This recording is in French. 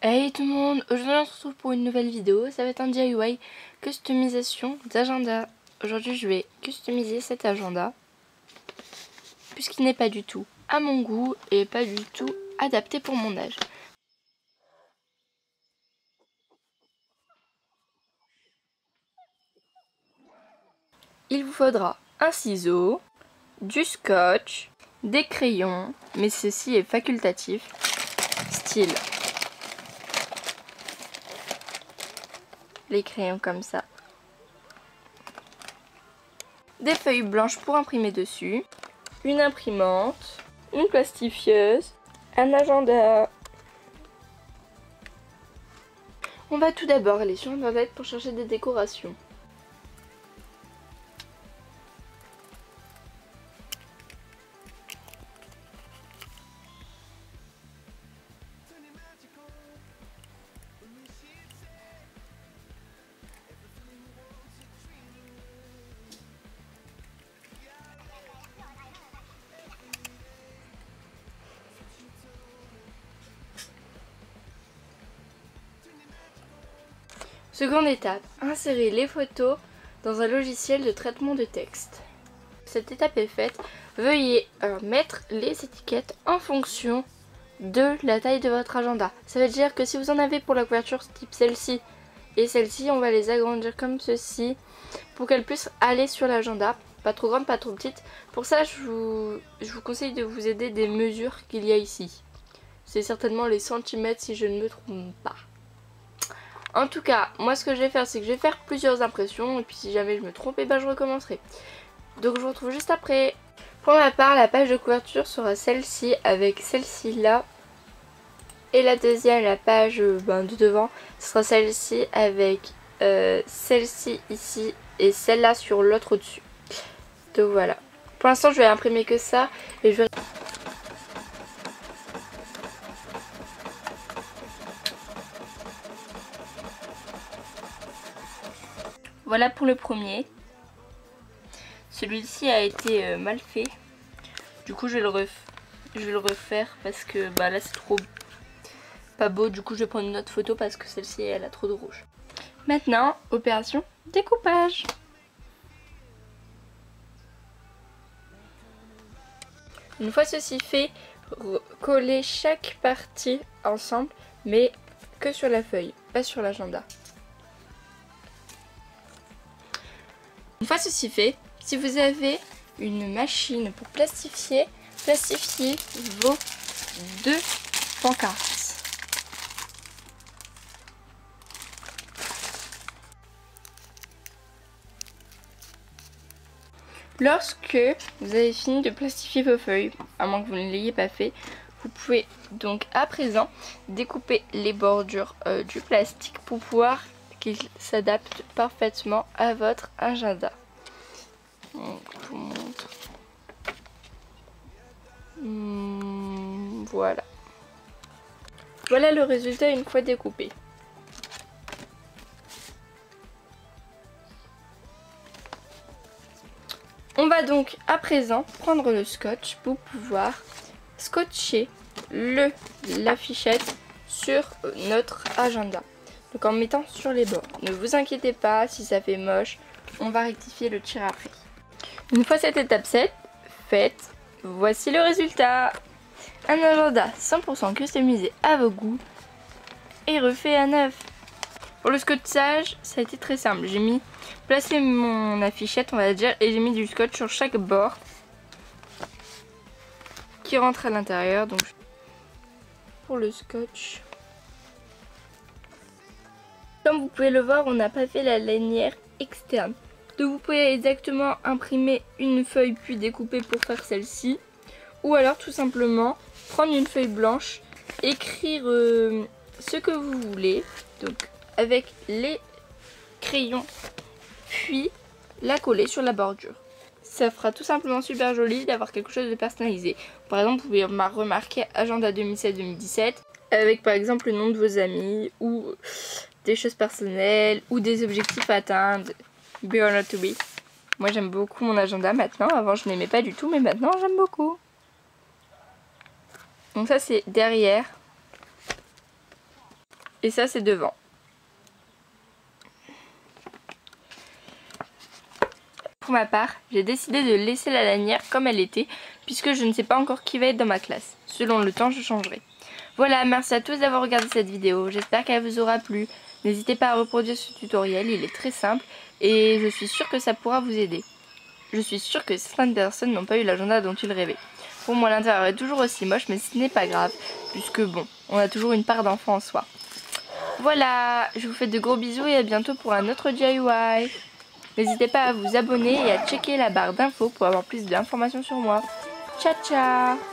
Hey tout le monde, aujourd'hui on se retrouve pour une nouvelle vidéo, ça va être un DIY customisation d'agenda. Aujourd'hui je vais customiser cet agenda puisqu'il n'est pas du tout à mon goût et pas du tout adapté pour mon âge. Il vous faudra un ciseau, du scotch, des crayons, mais ceci est facultatif, style les crayons comme ça. Des feuilles blanches pour imprimer dessus, une imprimante, une plastifieuse, un agenda. On va tout d'abord aller sur internet pour chercher des décorations. Seconde étape, insérer les photos dans un logiciel de traitement de texte. Cette étape est faite, veuillez mettre les étiquettes en fonction de la taille de votre agenda. Ça veut dire que si vous en avez pour la couverture type celle-ci et celle-ci, on va les agrandir comme ceci pour qu'elles puissent aller sur l'agenda. Pas trop grande, pas trop petite. Pour ça, je vous conseille de vous aider des mesures qu'il y a ici. C'est certainement les centimètres si je ne me trompe pas. En tout cas, moi ce que je vais faire, c'est que je vais faire plusieurs impressions et puis si jamais je me trompe, et ben je recommencerai. Donc je vous retrouve juste après. Pour ma part, la page de couverture sera celle-ci avec celle-ci là. Et la deuxième, la page de devant, ce sera celle-ci avec celle-ci ici et celle-là sur l'autre au-dessus. Donc voilà. Pour l'instant, je vais imprimer que ça et je vais... Voilà pour le premier. Celui-ci a été mal fait. Du coup je vais le refaire parce que là c'est trop pas beau. Du coup je vais prendre une autre photo parce que celle-ci elle a trop de rouge. Maintenant, opération découpage. Une fois ceci fait, coller chaque partie ensemble mais que sur la feuille, pas sur l'agenda. Une fois ceci fait, si vous avez une machine pour plastifier, plastifiez vos deux pancartes. Lorsque vous avez fini de plastifier vos feuilles, à moins que vous ne l'ayez pas fait, vous pouvez donc à présent découper les bordures du plastique pour pouvoir qu'il s'adapte parfaitement à votre agenda. Donc, je vous montre. Voilà. Voilà le résultat une fois découpé. On va donc à présent prendre le scotch pour pouvoir scotcher l'affichette sur notre agenda. Donc en mettant sur les bords. Ne vous inquiétez pas si ça fait moche, on va rectifier le tir après. Une fois cette étape faite, voici le résultat. Un agenda 100% customisé à vos goûts et refait à neuf. Pour le scotchage, ça a été très simple. J'ai placé mon affichette, on va dire, et j'ai mis du scotch sur chaque bord qui rentre à l'intérieur. Donc pour le scotch, comme vous pouvez le voir, on n'a pas fait la lanière externe. Donc vous pouvez exactement imprimer une feuille puis découper pour faire celle-ci. Ou alors tout simplement prendre une feuille blanche, écrire ce que vous voulez, donc avec les crayons, puis la coller sur la bordure. Ça fera tout simplement super joli d'avoir quelque chose de personnalisé. Par exemple, vous pouvez remarquer agenda 2016-2017 avec par exemple le nom de vos amis ou des choses personnelles ou des objectifs à atteindre. Be or not to be. Moi j'aime beaucoup mon agenda maintenant. Avant je n'aimais pas du tout, mais maintenant j'aime beaucoup. Donc ça c'est derrière. Et ça c'est devant. Pour ma part, j'ai décidé de laisser la lanière comme elle était, puisque je ne sais pas encore qui va être dans ma classe. Selon le temps, je changerai. Voilà, merci à tous d'avoir regardé cette vidéo, j'espère qu'elle vous aura plu. N'hésitez pas à reproduire ce tutoriel, il est très simple et je suis sûre que ça pourra vous aider. Je suis sûre que certaines personnes n'ont pas eu l'agenda dont ils rêvaient. Pour moi, l'intérieur est toujours aussi moche, mais ce n'est pas grave, puisque bon, on a toujours une part d'enfant en soi. Voilà, je vous fais de gros bisous et à bientôt pour un autre DIY. N'hésitez pas à vous abonner et à checker la barre d'infos pour avoir plus d'informations sur moi. Ciao ciao!